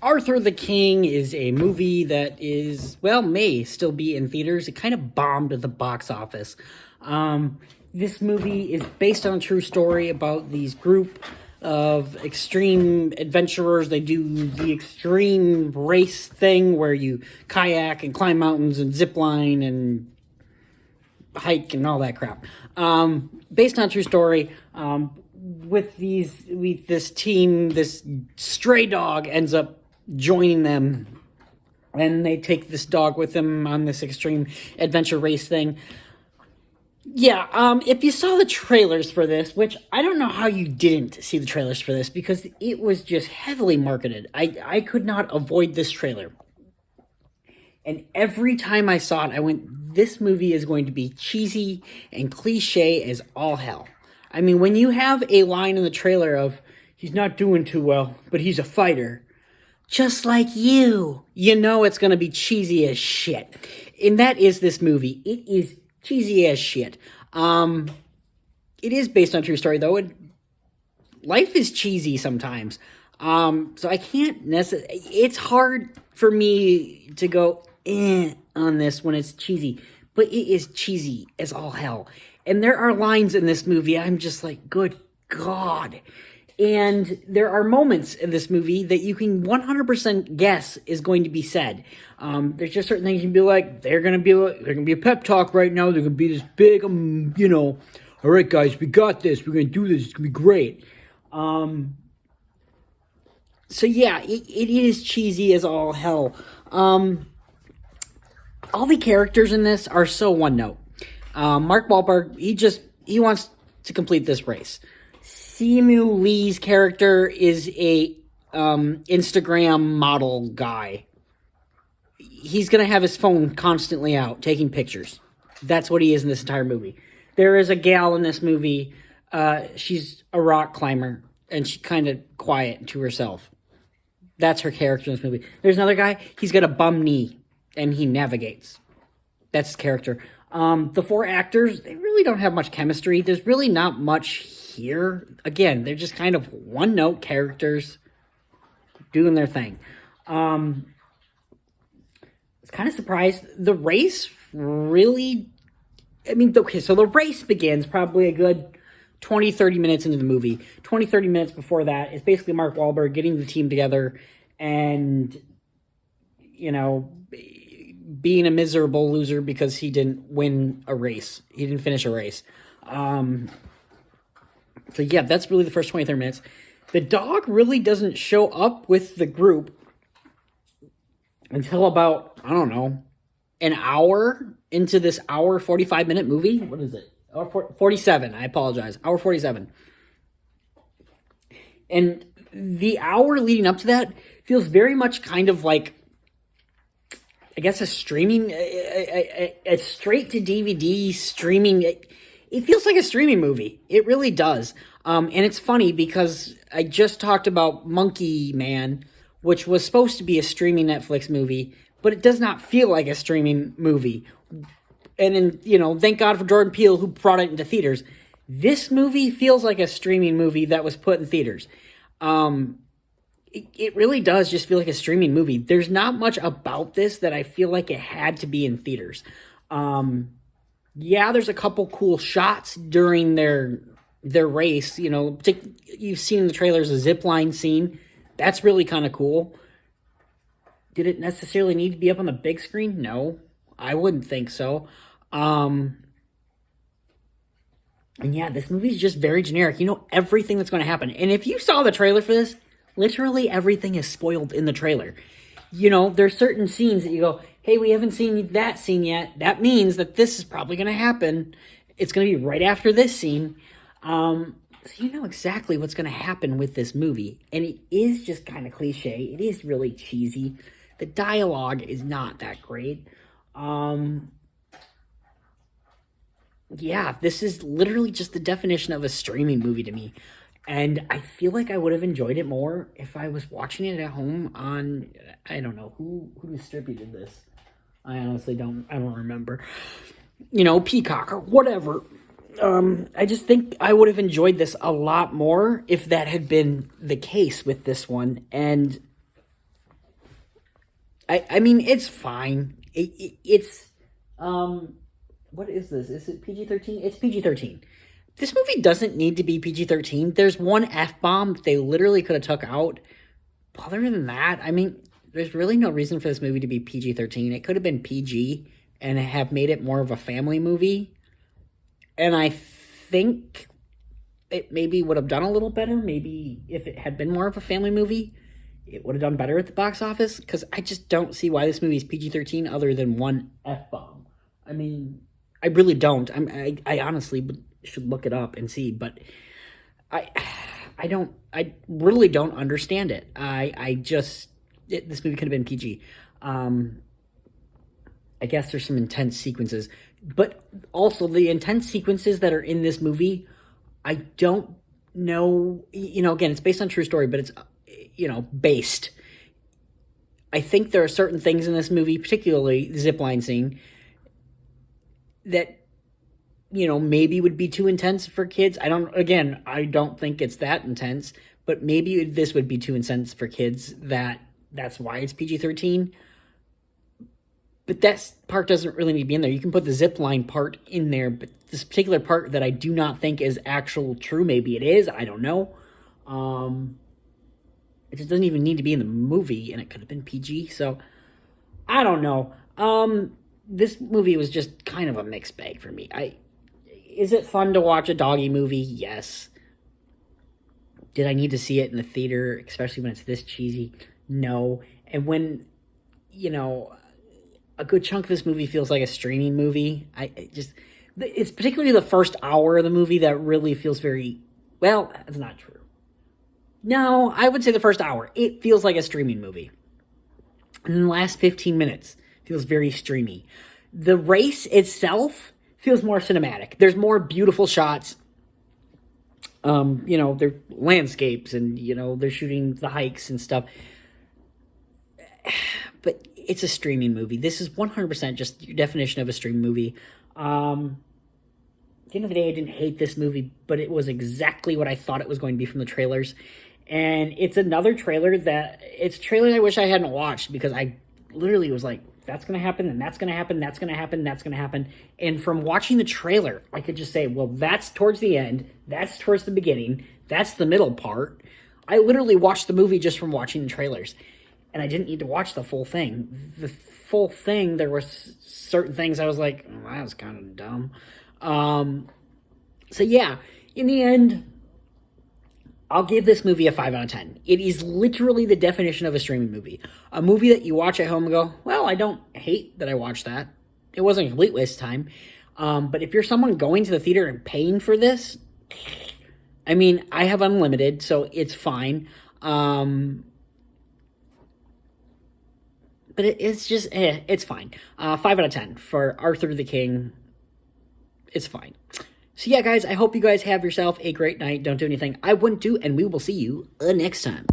Arthur the King is a movie that may still be in theaters. It kind of bombed at the box office. This movie is based on a true story about these group of extreme adventurers. They do the extreme race thing where you kayak and climb mountains and zip line and hike and all that crap. Based on a true story. With this team, this stray dog ends up joining them, and they take this dog with them on this extreme adventure race thing. Yeah, if you saw the trailers for this, which I don't know how you didn't see the trailers for this, because it was just heavily marketed. I could not avoid this trailer. And every time I saw it, I went, this movie is going to be cheesy and cliche as all hell. I mean, when you have a line in the trailer of, he's not doing too well, but he's a fighter, just like you know it's going to be cheesy as shit. And that is this movie. It is cheesy as shit. It is based on a true story, though. Life is cheesy sometimes. So I can't necessarily... It's hard for me to go on this when it's cheesy. But it is cheesy as all hell. And there are lines in this movie, I'm just like, good God. And there are moments in this movie that you can 100% guess is going to be said. There's just certain things you can be like, they're going to be a pep talk right now. They're going to be this big, all right, guys, we got this. We're going to do this. It's going to be great. So yeah, it is cheesy as all hell. All the characters in this are so one note. Mark Wahlberg, he wants to complete this race. Simu Lee's character is a Instagram model guy. He's going to have his phone constantly out, taking pictures. That's what he is in this entire movie. There is a gal in this movie. She's a rock climber, and she's kind of quiet to herself. That's her character in this movie. There's another guy. He's got a bum knee, and he navigates. That's his character. The four actors, they really don't have much chemistry. There's really not much here. Again, they're just kind of one-note characters doing their thing. I was kind of surprised. The race really... so the race begins probably a good 20, 30 minutes into the movie. 20, 30 minutes before that, it's basically Mark Wahlberg getting the team together and, being a miserable loser because he didn't win a race. He didn't finish a race. So yeah, that's really the first 20, 30 minutes. The dog really doesn't show up with the group until about, an hour into this hour, 45-minute movie. What is it? 47, I apologize. Hour 47. And the hour leading up to that feels very much kind of like, I guess, a streaming, a straight-to-DVD streaming. It feels like a streaming movie. It really does. And it's funny because I just talked about Monkey Man, which was supposed to be a streaming Netflix movie, but it does not feel like a streaming movie. And thank God for Jordan Peele, who brought it into theaters. This movie feels like a streaming movie that was put in theaters. It really does just feel like a streaming movie. There's not much about this that I feel like it had to be in theaters. Yeah, there's a couple cool shots during their race. You've seen in the trailers a zipline scene. That's really kind of cool. Did it necessarily need to be up on the big screen? No, I wouldn't think so. And yeah, this movie is just very generic. You know everything that's going to happen. And if you saw the trailer for this, literally everything is spoiled in the trailer. There's certain scenes that you go, hey, we haven't seen that scene yet. That means that this is probably going to happen. It's going to be right after this scene. So you know exactly what's going to happen with this movie. And it is just kind of cliche. It is really cheesy. The dialogue is not that great. Yeah, this is literally just the definition of a streaming movie to me. And I feel like I would have enjoyed it more if I was watching it at home on, I don't know, who distributed this? I honestly don't remember. Peacock or whatever. I just think I would have enjoyed this a lot more if that had been the case with this one. And I mean, it's fine. It's what is this? Is it PG-13? It's PG-13. This movie doesn't need to be PG-13. There's one F-bomb they literally could have took out. Other than that, I mean, there's really no reason for this movie to be PG-13. It could have been PG and have made it more of a family movie. And I think it maybe would have done a little better. Maybe if it had been more of a family movie, it would have done better at the box office. Because I just don't see why this movie is PG-13 other than one F-bomb. I mean, I really don't. I honestly should look it up and see, but I I really don't understand it. This movie could have been PG. I guess there's some intense sequences, but also the intense sequences that are in this movie, I don't know. Again, it's based on true story, but it's based. I think there are certain things in this movie, particularly the zipline scene, that maybe would be too intense for kids. I don't think it's that intense, but maybe this would be too intense for kids. That's why it's PG-13. But that part doesn't really need to be in there. You can put the zip line part in there, but this particular part that I do not think is actual true, maybe it is, I don't know. It just doesn't even need to be in the movie, and it could have been PG, so I don't know. This movie was just kind of a mixed bag for me. Is it fun to watch a doggy movie? Yes. Did I need to see it in the theater, especially when it's this cheesy? No. And when, a good chunk of this movie feels like a streaming movie, it's particularly the first hour of the movie that really feels very, well, that's not true. No, I would say the first hour. It feels like a streaming movie. And the last 15 minutes feels very streamy. The race itself feels more cinematic. There's more beautiful shots. They're landscapes and, they're shooting the hikes and stuff. But it's a streaming movie. This is 100% just your definition of a streaming movie. At the end of the day, I didn't hate this movie, but it was exactly what I thought it was going to be from the trailers. And it's another trailer it's a trailer I wish I hadn't watched, because I literally was like, that's going to happen, and that's going to happen, that's going to happen, that's going to happen. And from watching the trailer, I could just say, well, that's towards the end, that's towards the beginning, that's the middle part. I literally watched the movie just from watching the trailers. And I didn't need to watch the full thing. The full thing, there were certain things I was like, oh, that was kind of dumb. So yeah, in the end, I'll give this movie a 5 out of 10. It is literally the definition of a streaming movie. A movie that you watch at home and go, well, I don't hate that I watched that. It wasn't a complete waste of time. But if you're someone going to the theater and paying for this, I mean, I have unlimited, so it's fine. But it's just, it's fine. 5 out of 10 for Arthur the King. It's fine. So yeah, guys, I hope you guys have yourself a great night. Don't do anything I wouldn't do, and we will see you next time.